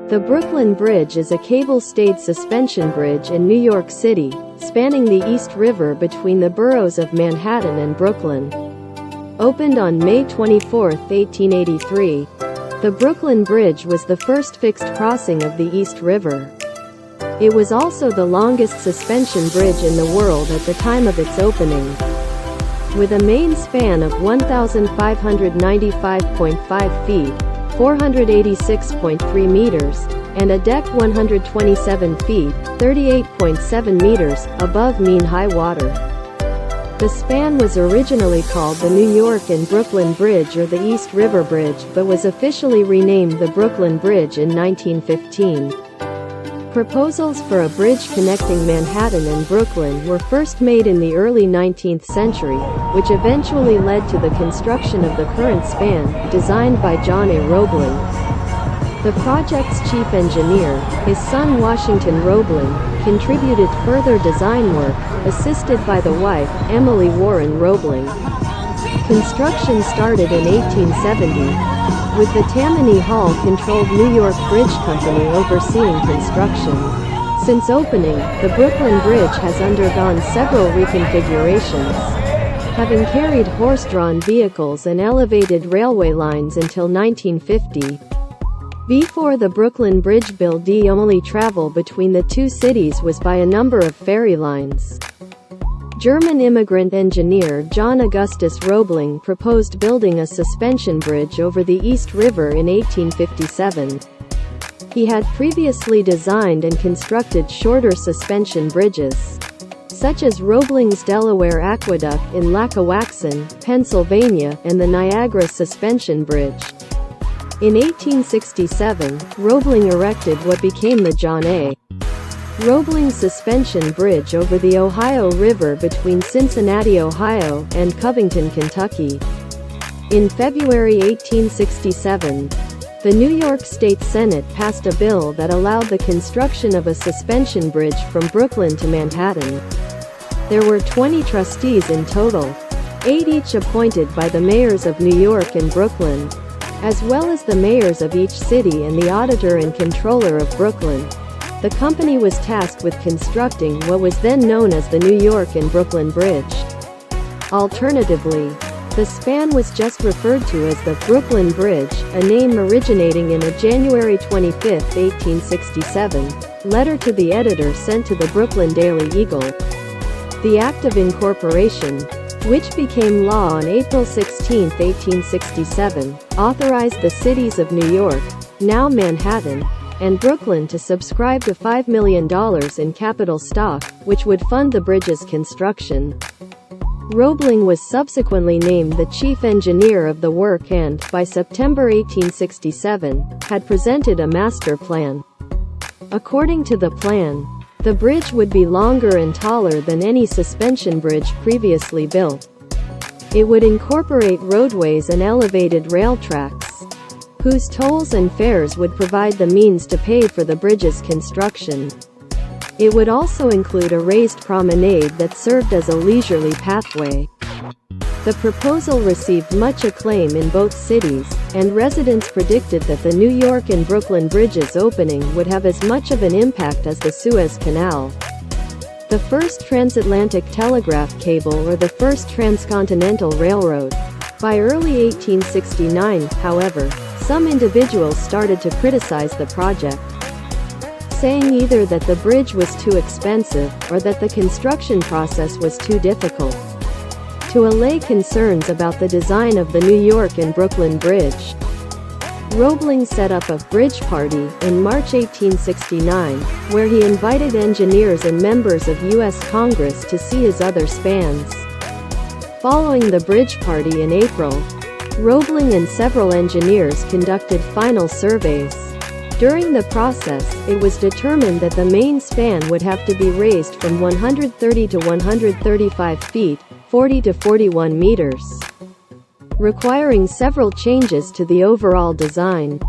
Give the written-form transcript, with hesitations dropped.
The Brooklyn Bridge is a cable-stayed suspension bridge in New York City, spanning the East River between the boroughs of Manhattan and Brooklyn. Opened on May 24, 1883, the Brooklyn Bridge was the first fixed crossing of the East River. It was also the longest suspension bridge in the world at the time of its opening. With a main span of 1,595.5 feet, 486.3 meters, and a deck 127 feet, 38.7 meters, above mean high water. The span was originally called the New York and Brooklyn Bridge or the East River Bridge, but was officially renamed the Brooklyn Bridge in 1915. Proposals for a bridge connecting Manhattan and Brooklyn were first made in the early 19th century, which eventually led to the construction of the current span, designed by John A. Roebling. The project's chief engineer, his son Washington Roebling, contributed further design work, assisted by the wife, Emily Warren Roebling. Construction started in 1870. With the Tammany Hall-controlled New York Bridge Company overseeing construction. Since opening, the Brooklyn Bridge has undergone several reconfigurations, having carried horse-drawn vehicles and elevated railway lines until 1950. Before the Brooklyn Bridge built, the only travel between the two cities was by a number of ferry lines. German immigrant engineer John Augustus Roebling proposed building a suspension bridge over the East River in 1857. He had previously designed and constructed shorter suspension bridges, such as Roebling's Delaware Aqueduct in Lackawaxen, Pennsylvania, and the Niagara Suspension Bridge. In 1867, Roebling erected what became the John A. Roebling Suspension Bridge over the Ohio River between Cincinnati, Ohio, and Covington, Kentucky. In February 1867, the New York State Senate passed a bill that allowed the construction of a suspension bridge from Brooklyn to Manhattan. There were 20 trustees in total, 8 each appointed by the mayors of New York and Brooklyn, as well as the mayors of each city and the auditor and controller of Brooklyn. The company was tasked with constructing what was then known as the New York and Brooklyn Bridge. Alternatively, the span was just referred to as the Brooklyn Bridge, a name originating in a January 25, 1867, letter to the editor sent to the Brooklyn Daily Eagle. The Act of Incorporation, which became law on April 16, 1867, authorized the cities of New York, now Manhattan, and Brooklyn to subscribe to $5 million in capital stock, which would fund the bridge's construction. Roebling was subsequently named the chief engineer of the work and, by September 1867, had presented a master plan. According to the plan, the bridge would be longer and taller than any suspension bridge previously built. It would incorporate roadways and elevated rail tracks, whose tolls and fares would provide the means to pay for the bridge's construction. It would also include a raised promenade that served as a leisurely pathway. The proposal received much acclaim in both cities, and residents predicted that the New York and Brooklyn Bridge's opening would have as much of an impact as the Suez Canal, the first transatlantic telegraph cable, or the first transcontinental railroad. By early 1869, however, some individuals started to criticize the project, saying either that the bridge was too expensive, or that the construction process was too difficult. To allay concerns about the design of the New York and Brooklyn Bridge, Roebling set up a bridge party in March 1869, where he invited engineers and members of U.S. Congress to see his other spans. Following the bridge party in April, Roebling and several engineers conducted final surveys. During the process, it was determined that the main span would have to be raised from 130 to 135 feet, 40 to 41 meters, requiring several changes to the overall design.